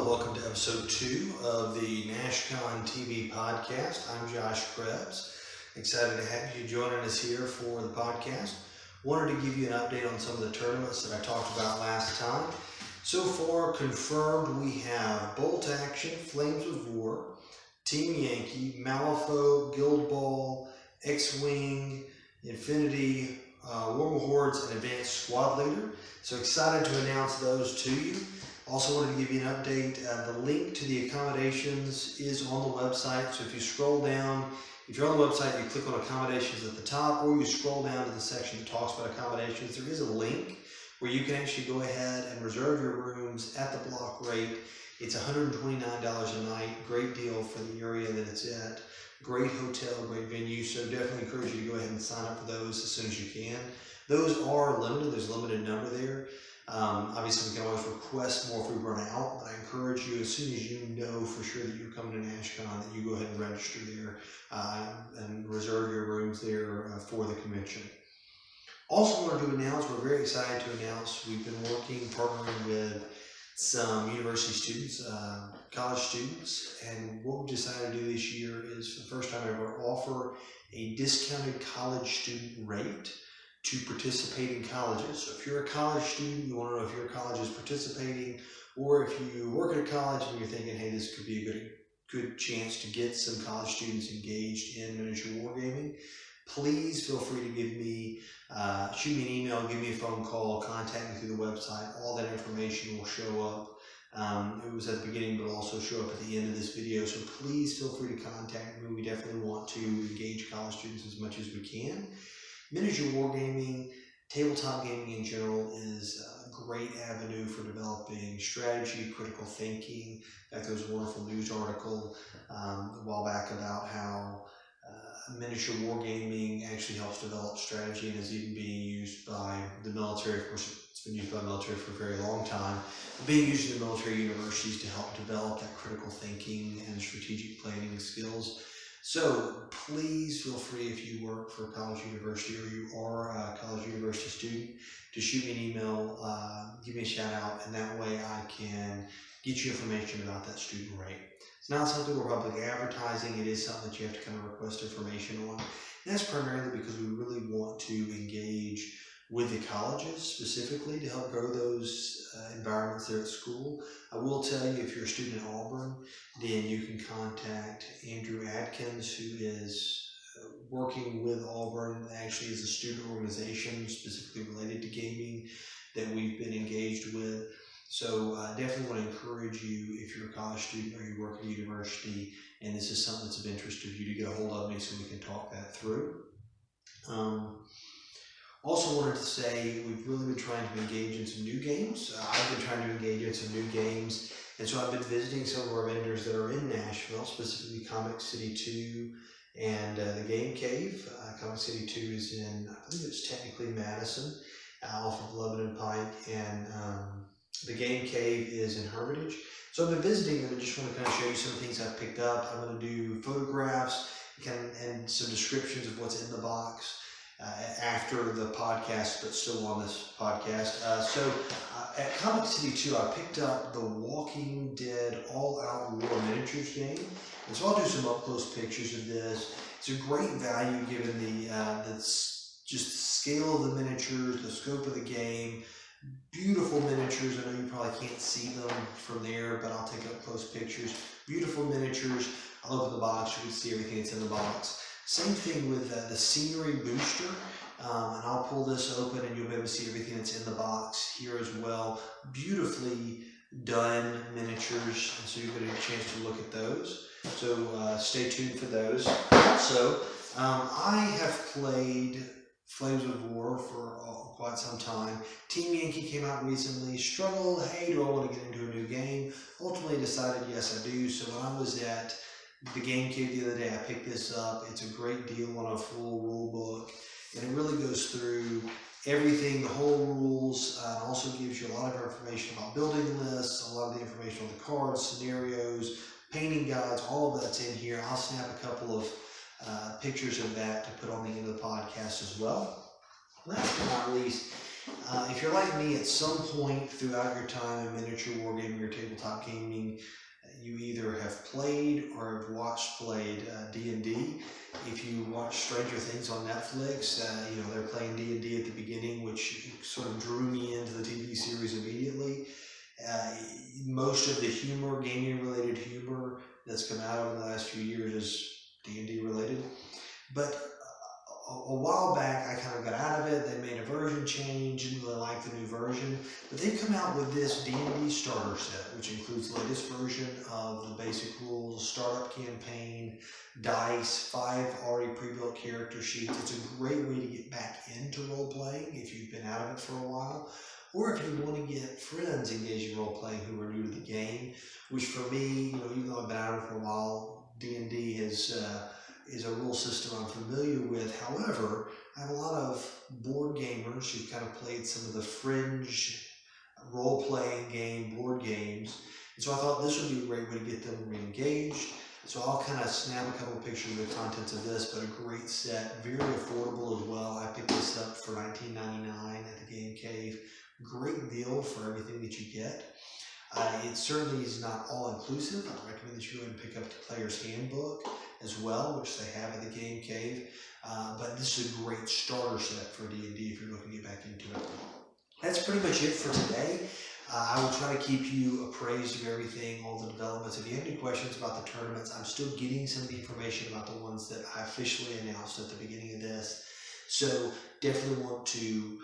and welcome to episode 2 of the Nashcon TV podcast. I'm Josh Krebs. Excited to have you joining us here for the podcast. Wanted to give you an update on some of the tournaments that I talked about last time. So far confirmed, we have Bolt Action, Flames of War, Team Yankee, Malifaux, Guild Ball, X-Wing, Infinity, War Hordes, and Advanced Squad Leader. So excited to announce those to you. Also wanted to give you an update. The link to the accommodations is on the website. So if you scroll down, if you're on the website, you click on accommodations at the top, or you scroll down to the section that talks about accommodations. There is a link where you can actually go ahead and reserve your rooms at the block rate. It's $129 a night. Great deal for the area that it's at. Great hotel, great venue. So definitely encourage you to go ahead and sign up for those as soon as you can. Those are limited. There's a limited number there. Obviously, we can always request more if we run out, but I encourage you, as soon as you know for sure that you're coming to Nashcon, that you go ahead and register there and reserve your rooms there for the convention. Also wanted to announce, we're very excited to announce, we've been partnering with some university students, college students, and what we decided to do this year is, for the first time ever, offer a discounted college student rate to participate in colleges. So if you're a college student, you want to know if your college is participating, or if you work at a college and you're thinking, hey, this could be a good chance to get some college students engaged in miniature wargaming, please feel free to give me, shoot me an email, give me a phone call, contact me through the website. All that information will show up. It was at the beginning, but also show up at the end of this video. So please feel free to contact me. We definitely want to engage college students as much as we can. Miniature wargaming, tabletop gaming in general, is a great avenue for developing strategy, critical thinking. In fact, there was a wonderful news article a while back about how miniature wargaming actually helps develop strategy and is even being used by the military. Of course, it's been used by the military for a very long time, but being used in the military universities to help develop that critical thinking and strategic planning skills. So please feel free, if you work for a college university or you are a college university student, to shoot me an email, give me a shout out, and that way I can get you information about that student rate. It's not something we're publicly advertising. It is something that you have to kind of request information on. And that's primarily because we really want to engage with the colleges specifically to help grow those environments there at school. I will tell you, if you're a student at Auburn, then you can contact Andrew Adkins, who is working with Auburn. Actually is a student organization specifically related to gaming that we've been engaged with. So definitely want to encourage you, if you're a college student or you work at a university and this is something that's of interest to you, to get a hold of me so we can talk that through. Also wanted to say, we've really been trying to engage in some new games. I've been trying to engage in some new games, and so I've been visiting some of our vendors that are in Nashville, specifically Comic City 2 and the Game Cave. Comic City 2 is in, I believe it's technically Madison, off of Lebanon Pike, and the Game Cave is in Hermitage. So I've been visiting and I just want to kind of show you some things I've picked up. I'm going to do photographs and some descriptions of what's in the box after the podcast, but still on this podcast. So at Comic City 2, I picked up the Walking Dead All-Out War Miniatures game. And so I'll do some up-close pictures of this. It's a great value given the scale of the miniatures, the scope of the game. Beautiful miniatures. I know you probably can't see them from there, but I'll take up-close pictures. Beautiful miniatures. I'll open the box. You can see everything that's in the box. Same thing with the scenery booster, and I'll pull this open and you'll be able to see everything that's in the box here as well. Beautifully done miniatures, and so you'll get a chance to look at those. So stay tuned for those. Also, I have played Flames of War for quite some time. Team Yankee came out recently, struggled, hey, do I want to get into a new game? Ultimately decided yes, I do. So when I was at the Game Cave the other day, I picked this up. It's a great deal on a full rule book, and it really goes through everything, the whole rules, and also gives you a lot of information about building lists, a lot of the information on the cards, scenarios, painting guides, all of that's in here. I'll snap a couple of pictures of that to put on the end of the podcast as well. Last but not least, If you're like me, at some point throughout your time in miniature wargaming or tabletop gaming, you either have played or have played D&D. If you watch Stranger Things on Netflix, they're playing D&D at the beginning, which sort of drew me into the TV series immediately. Most of the humor, gaming-related humor that's come out over the last few years is D&D related. But a while back, I kind of got out of it. They made a version change, didn't really like the new version. But they've come out with this D&D starter set, which includes the latest version of the basic rules, startup campaign, dice, 5 already pre-built character sheets. It's a great way to get back into role-playing if you've been out of it for a while. Or if you want to get friends engaged in role-playing who are new to the game, which for me, even though I've been out of it for a while, D&D is a rule system I'm familiar with. However, I have a lot of board gamers who've kind of played some of the fringe role-playing game board games. And so I thought this would be a great way to get them re-engaged. So I'll kind of snap a couple of pictures of the contents of this, but a great set, very affordable as well. I picked this up for $19.99 at the Game Cave. Great deal for everything that you get. It certainly is not all-inclusive. I recommend that you go and pick up the Player's Handbook as well, which they have at the Game Cave. But this is a great starter set for D&D if you're looking to get back into it. That's pretty much it for today. I will try to keep you appraised of everything, all the developments. If you have any questions about the tournaments, I'm still getting some of the information about the ones that I officially announced at the beginning of this. So definitely want to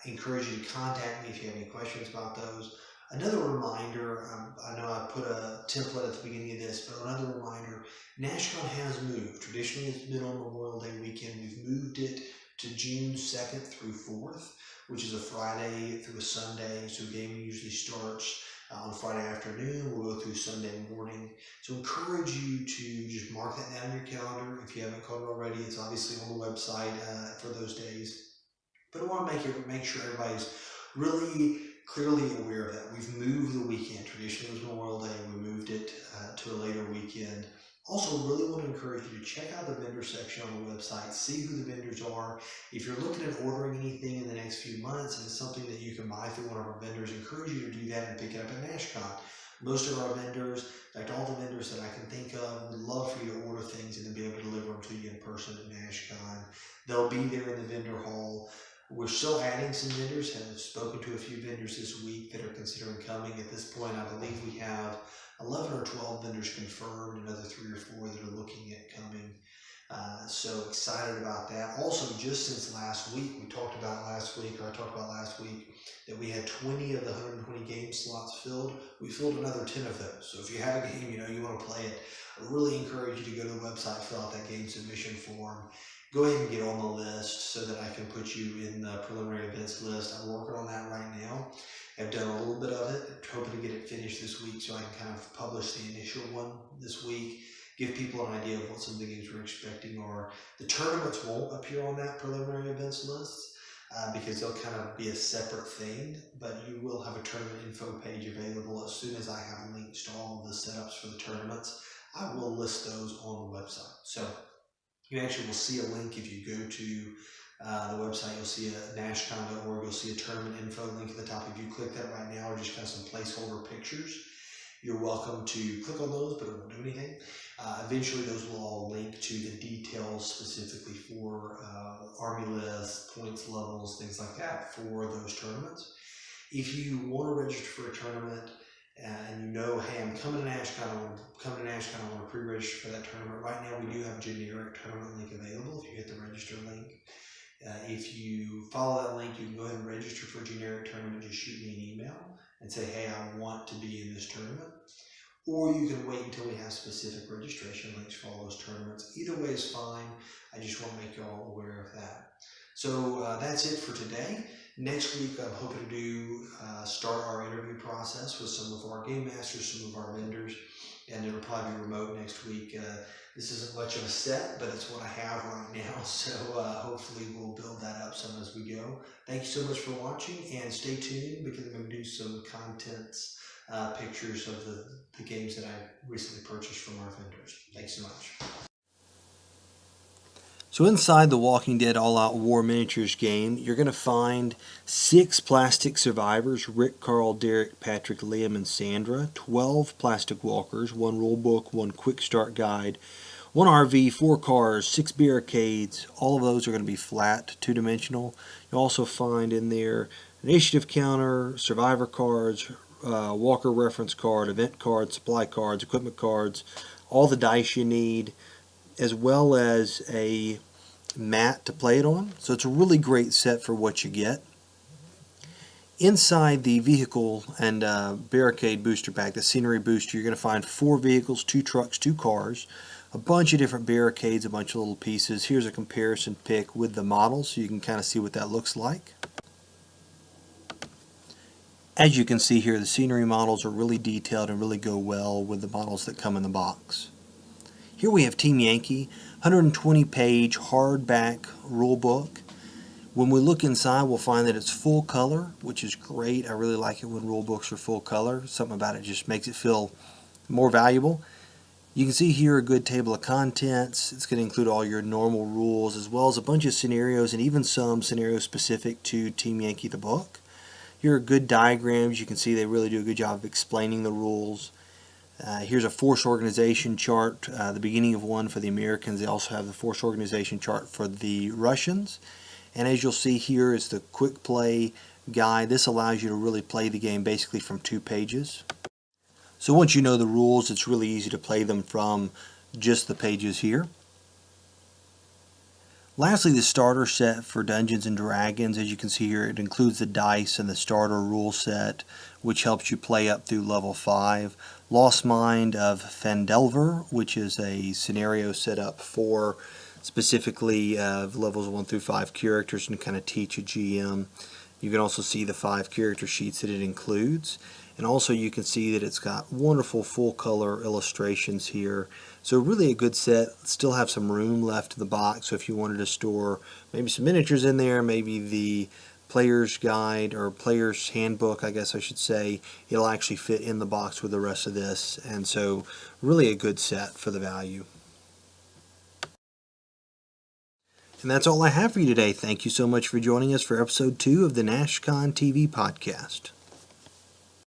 encourage you to contact me if you have any questions about those. Another reminder, I know I put a template at the beginning of this, but another reminder, Nashcon has moved. Traditionally, it's been on Memorial Day weekend. We've moved it to June 2nd through 4th, which is a Friday through a Sunday. So gaming usually starts on Friday afternoon. We'll go through Sunday morning. So encourage you to just mark that down in your calendar. If you haven't caught it already, it's obviously on the website for those days. But I want to make sure everybody's really clearly aware of that. We've moved the weekend. Traditionally it was Memorial Day. We moved it to a later weekend. Also, really want to encourage you to check out the vendor section on the website, see who the vendors are. If you're looking at ordering anything in the next few months and it's something that you can buy through one of our vendors, encourage you to do that and pick it up at Nashcon. Most of our vendors, in fact all the vendors that I can think of, would love for you to order things and then be able to deliver them to you in person at Nashcon. They'll be there in the vendor hall. We're still adding some vendors, have spoken to a few vendors this week that are considering coming. At this point, I believe we have 11 or 12 vendors confirmed, another 3 or 4 that are looking at coming. So excited about that. Also, just since last week, I talked about last week that we had 20 of the 120 game slots filled. We filled another 10 of those. So if you have a game, you want to play it, I really encourage you to go to the website, fill out that game submission form. Go ahead and get on the list so that I can put you in the preliminary events list. I'm working on that right now. I've done a little bit of it, hoping to get it finished this week so I can kind of publish the initial one this week, give people an idea of what some of the games we're expecting are. The tournaments won't appear on that preliminary events list because they'll kind of be a separate thing, but you will have a tournament info page available as soon as I have links to all of the setups for the tournaments. I will list those on the website. So you actually will see a link if you go to the website. You'll see a nashcon.org. You'll see a tournament info link at the top. If you click that right now, or just kind of some placeholder pictures, you're welcome to click on those, but it won't do anything. Eventually, those will all link to the details specifically for army lists, points levels, things like that for those tournaments. If you want to register for a tournament, and hey, I'm coming to Nashcon, I want to pre-register for that tournament. Right now, we do have a generic tournament link available if you hit the register link. If you follow that link, you can go ahead and register for a generic tournament. Just shoot me an email and say, hey, I want to be in this tournament. Or you can wait until we have specific registration links for all those tournaments. Either way is fine. I just want to make you all aware of that. So that's it for today. Next week, I'm hoping to start our interview process with some of our game masters, some of our vendors, and it'll probably be remote next week. This isn't much of a set, but it's what I have right now, so hopefully we'll build that up some as we go. Thank you so much for watching, and stay tuned because I'm going to do some contents, pictures of the games that I recently purchased from our vendors. Thanks so much. So inside the Walking Dead All-Out War Miniatures game, you're going to find 6 plastic survivors: Rick, Carl, Derek, Patrick, Liam, and Sandra. 12 plastic walkers, 1 rule book, 1 quick start guide, 1 RV, 4 cars, 6 barricades. All of those are going to be flat, 2-dimensional. You'll also find in there initiative counter, survivor cards, walker reference card, event cards, supply cards, equipment cards, all the dice you need, as well as a mat to play it on. So it's a really great set for what you get. Inside the vehicle and barricade booster pack, the scenery booster, you're going to find 4 vehicles, 2 trucks, 2 cars, a bunch of different barricades, a bunch of little pieces. Here's a comparison pic with the models so you can kind of see what that looks like. As you can see here, the scenery models are really detailed and really go well with the models that come in the box. Here we have Team Yankee, 120-page hardback rule book. When we look inside, we'll find that it's full color, which is great. I really like it when rule books are full color. Something about it just makes it feel more valuable. You can see here a good table of contents. It's going to include all your normal rules, as well as a bunch of scenarios, and even some scenarios specific to Team Yankee the book. Here are good diagrams. You can see they really do a good job of explaining the rules. Here's a force organization chart, the beginning of one for the Americans. They also have the force organization chart for the Russians. And as you'll see here is the quick play guide. This allows you to really play the game basically from 2 pages. So once you know the rules, it's really easy to play them from just the pages here. Lastly, the starter set for Dungeons and Dragons. As you can see here, it includes the dice and the starter rule set, which helps you play up through level 5. Lost Mind of Fandelver, which is a scenario set up for specifically levels 1 through 5 characters and kind of teach a GM. You can also see the 5 character sheets that it includes. And also you can see that it's got wonderful full color illustrations here. So really a good set. Still have some room left in the box, so if you wanted to store maybe some miniatures in there, maybe the player's guide or player's handbook, I guess I should say, it'll actually fit in the box with the rest of this. And so really a good set for the value. And that's all I have for you today. Thank you so much for joining us for episode 2 of the Nashcon TV podcast.